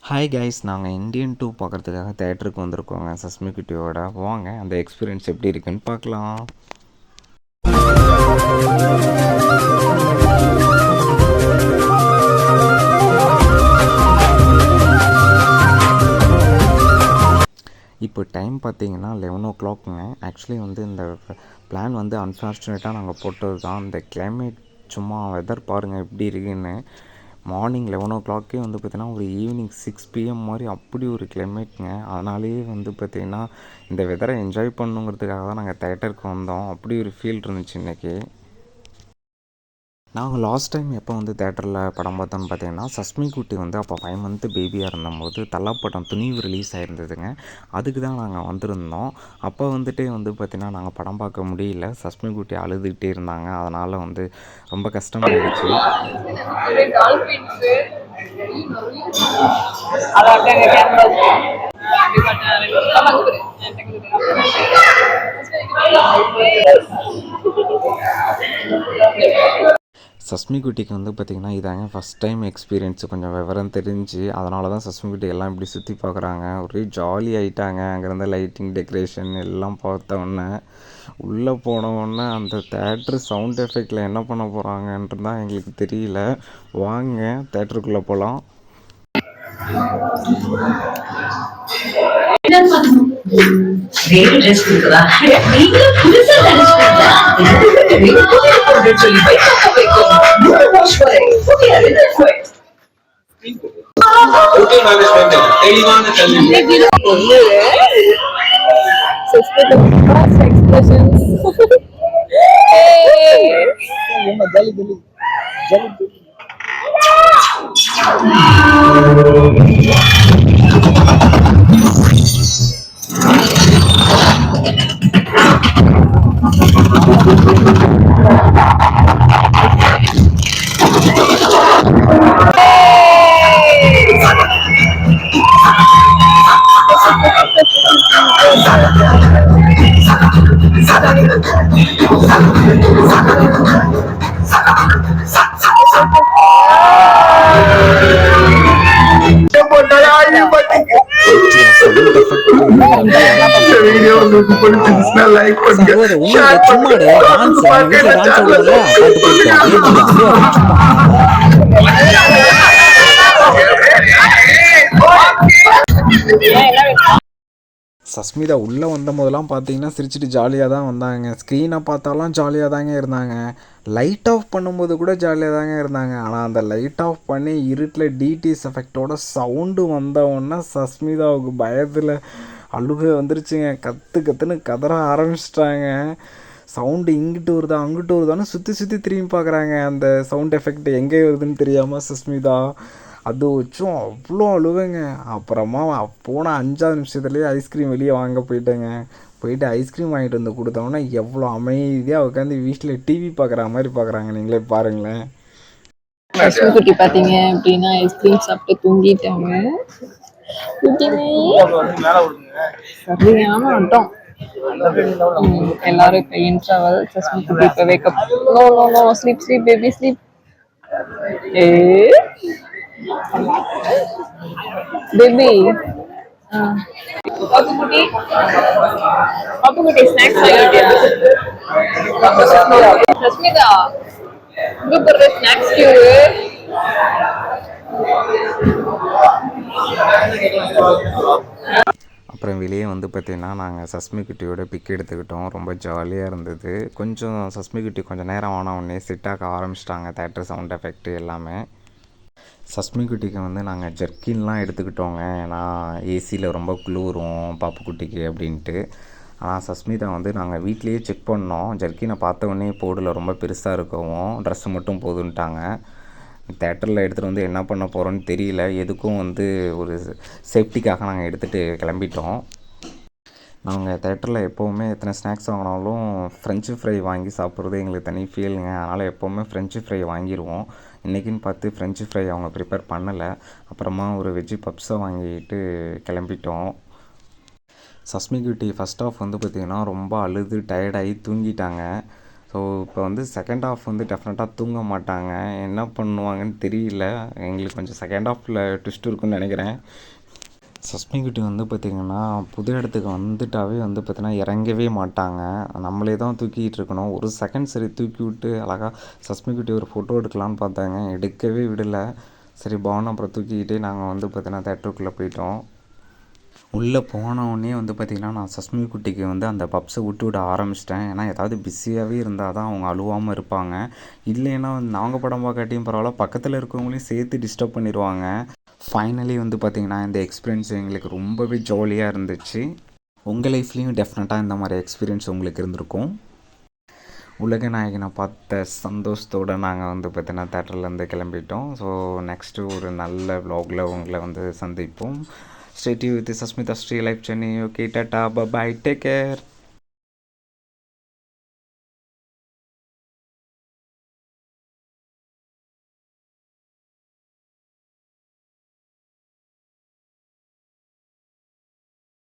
Hi guys, நாங்கள் Indian 2 பார்க்குறதுக்காக தேட்டருக்கு வந்திருக்கோங்க சஸ்மி குட்டியோட. வாங்க அந்த எக்ஸ்பீரியன்ஸ் எப்படி இருக்குன்னு பார்க்கலாம். இப்போ டைம் பார்த்தீங்கன்னா 11 o'clockங்க. ஆக்சுவலி வந்து இந்த பிளான் வந்து அன்ஃபார்ச்சுனேட்டாக நாங்கள் போட்டது தான். இந்த கிளைமேட் சும்மா வெதர் பாருங்கள் எப்படி இருக்குன்னு. மார்னிங் 11 o'clockே வந்து பார்த்திங்கன்னா ஒரு ஈவினிங் 6 PM மாதிரி அப்படி ஒரு கிளைமேட்டுங்க. அதனாலேயே வந்து பார்த்திங்கன்னா இந்த வெதரை என்ஜாய் பண்ணுங்கிறதுக்காக தான் நாங்கள் தேட்டருக்கு வந்தோம். அப்படி ஒரு ஃபீல் இருந்துச்சு இன்றைக்கி. நாங்கள் லாஸ்ட் டைம் எப்போ வந்து தேட்டரில் படம் பார்த்தோன்னு பார்த்தீங்கன்னா சஸ்மி குட்டி வந்து அப்போ 5 month பேபியாக இருந்தபோது தலப்படம் துணிவு ரிலீஸ் ஆகிருந்ததுங்க. அதுக்கு தான் நாங்கள் வந்திருந்தோம். அப்போ வந்துட்டு வந்து பார்த்திங்கன்னா நாங்கள் படம் பார்க்க முடியல. சஸ்மி குட்டி அழுதுகிட்டே இருந்தாங்க. அதனால் வந்து ரொம்ப கஷ்டமாயிடுச்சு. சஸ்மி குட்டிக்கு வந்து பார்த்திங்கன்னா இதாங்க ஃபஸ்ட் டைம் எக்ஸ்பீரியன்ஸு. கொஞ்சம் விவரம் தெரிஞ்சு அதனால தான் சஸ்மி குட்டி எல்லாம் இப்படி சுற்றி பார்க்குறாங்க. ஒரே ஜாலி ஆகிட்டாங்க. அங்கேருந்த லைட்டிங் டெக்கரேஷன் எல்லாம் பார்த்தோன்னே உள்ளே போனவுடனே அந்த தேட்ரு சவுண்ட் எஃபெக்டில் என்ன பண்ண போகிறாங்கன்றது தான் எங்களுக்கு தெரியல. வாங்க தேட்டருக்குள்ளே போகலாம். சஸ்மிதா உள்ளே வந்த போதெல்லாம் பார்த்தீங்கன்னா சிரிச்சிட்டு ஜாலியாக தான் வந்தாங்க. ஸ்க்ரீனை பார்த்தாலும் ஜாலியாக தாங்க இருந்தாங்க. லைட் ஆஃப் பண்ணும்போது கூட ஜாலியாக தாங்க இருந்தாங்க. ஆனால் அந்த லைட் ஆஃப் பண்ணி இருட்டில் டிடிஎஸ் எஃபெக்டோட சவுண்டு வந்தவுடனே சஸ்மிதாவுக்கு பயத்தில் அழுக வந்துருச்சுங்க. கற்றுன்னு கதற ஆரம்பிச்சிட்டாங்க. சவுண்டு இங்கிட்டு வருதா அங்கிட்டு வருதான்னு சுற்றி திரும்பி பார்க்குறாங்க. அந்த சவுண்ட் எஃபெக்ட் எங்கே வருதுன்னு தெரியாமல் சஸ்மிதா அது வச்சும் அவ்வளோ அழுவேங்க. அப்புறமா போன 5வது நிமிஷத்துலேயே ஐஸ்கிரீம் வெளியே வாங்க போயிட்டு ஐஸ்கிரீம் வாங்கிட்டு வந்து கொடுத்தோன்னா எவ்வளோ அமைதியாக உட்காந்து வீட்டில் டிவி பார்க்குற மாதிரி பார்க்குறாங்க. நீங்களே பாருங்களேன். குட்டி பார்த்தீங்க அப்படின்னா ஐஸ்கிரீம் சாப்பிட்டு தூங்கிட்டாங்க. சரியான ஆட்டம். எல்லாரும் இப்போ இன் ட்ராவல். சஸ்மி குட்டி இப்போ wake up. No no no sleep sleep baby sleep. Baby பாப்புக்குட்டி ஸ்நாக்ஸ் வாங்கிட்டியா? சஸ்மிதா சூப்பர் ஸ்நாக்ஸ் கியூ. அப்புறம் வெளியே வந்து பார்த்திங்கன்னா நாங்கள் சஸ்மி குட்டியோட பிக் எடுத்துக்கிட்டோம். ரொம்ப ஜாலியாக இருந்தது. கொஞ்சம் சஸ்மி குட்டி கொஞ்சம் நேரம் ஆன உடனே செட்டாக ஆரம்பிச்சிட்டாங்க. தேட்டர் சவுண்ட் எஃபெக்ட் எல்லாமே. சஸ்மி குட்டிக்கு வந்து நாங்கள் ஜர்க்கின்லாம் எடுத்துக்கிட்டோங்க. ஏன்னா ஏசியில் ரொம்ப குளிரும் பாப்புக்குட்டிக்கு அப்படின்ட்டு. ஆனால் சஸ்மிதா வந்து நாங்கள் வீட்லேயே செக் பண்ணோம். ஜர்க்கினை பார்த்த உடனே போடல, ரொம்ப பெருசாக இருக்கவும் ட்ரெஸ்ஸு மட்டும் போதுன்ட்டாங்க. தேட்டரில் எடுத்துகிட்டு வந்து என்ன பண்ண போகிறோன்னு தெரியல. எதுக்கும் வந்து ஒரு சேஃப்டிக்காக நாங்கள் எடுத்துகிட்டு கிளம்பிட்டோம். நாங்கள் தேட்டரில் எப்போவுமே எத்தனை ஸ்நாக்ஸ் வாங்கினாலும் ஃப்ரெஞ்சு ஃப்ரை வாங்கி சாப்பிட்றது எங்களுக்கு தனி ஃபீலுங்க. அதனால் எப்போவுமே ஃப்ரெஞ்சு ஃப்ரை வாங்கிடுவோம். இன்றைக்கின்னு பார்த்து ஃப்ரெஞ்சு ஃப்ரை அவங்க ப்ரிப்பேர் பண்ணலை. அப்புறமா ஒரு வெஜ்ஜு பப்ஸை வாங்கிட்டு கிளம்பிட்டோம். சஸ்மி குட்டி ஃபஸ்ட் ஆஃப் வந்து பார்த்திங்கன்னா ரொம்ப அழுது டயர்டாகி தூங்கிட்டாங்க. ஸோ இப்போ வந்து செகண்ட் ஹாஃப் வந்து டெஃபினட்டாக தூங்க மாட்டாங்க, என்ன பண்ணுவாங்கன்னு தெரியல. எங்களுக்கு கொஞ்சம் செகண்ட் ஹாஃபில் ட்விஸ்ட் இருக்குன்னு நினைக்கிறேன். சஸ்மிகுட்டி வந்து பார்த்திங்கன்னா புது இடத்துக்கு வந்துட்டாவே வந்து பார்த்திங்கன்னா இறங்கவே மாட்டாங்க, நம்மளே தான் தூக்கிட்டு இருக்கணும். ஒரு செகண்ட் சரி தூக்கி விட்டு அழகாக சஸ்மிகுட்டி ஒரு ஃபோட்டோ எடுக்கலான்னு பார்த்தாங்க, எடுக்கவே விடலை. சரி பாவனை அப்புறம் தூக்கிக்கிட்டே நாங்கள் வந்து பார்த்திங்கன்னா தேட்டருக்குள்ளே போயிட்டோம். உள்ளே போனவுடனே வந்து பார்த்திங்கன்னா நான் சஸ்மி குட்டிக்கு வந்து அந்த பப்ஸை விட ஆரம்பிச்சிட்டேன். ஏன்னா ஏதாவது பிஸியாகவே இருந்தால் தான் அவங்க அழுவாமல் இருப்பாங்க. இல்லைன்னா நாங்கள் படம் பார்க்காட்டியும் பரவாயில்ல, பக்கத்தில் இருக்கவங்களையும் சேர்த்து டிஸ்டர்ப் பண்ணிடுவாங்க. ஃபைனலி வந்து பார்த்திங்கன்னா இந்த எக்ஸ்பீரியன்ஸ் எங்களுக்கு ரொம்பவே ஜாலியாக இருந்துச்சு. உங்கள் லைஃப்லேயும் டெஃபினட்டாக இந்த மாதிரி எக்ஸ்பீரியன்ஸ் உங்களுக்கு இருந்திருக்கும். உலக நாயகனை பார்த்த சந்தோஷத்தோடு நாங்கள் வந்து பார்த்தீங்கன்னா தேட்டர்லேருந்து கிளம்பிட்டோம். ஸோ நெக்ஸ்ட்டு ஒரு நல்ல வ்ளாகில் உங்களை வந்து சந்திப்போம். Stay tune with Sasmita Sri life Chennai. Okay, டாட்டா, பை, டேக் கேர்.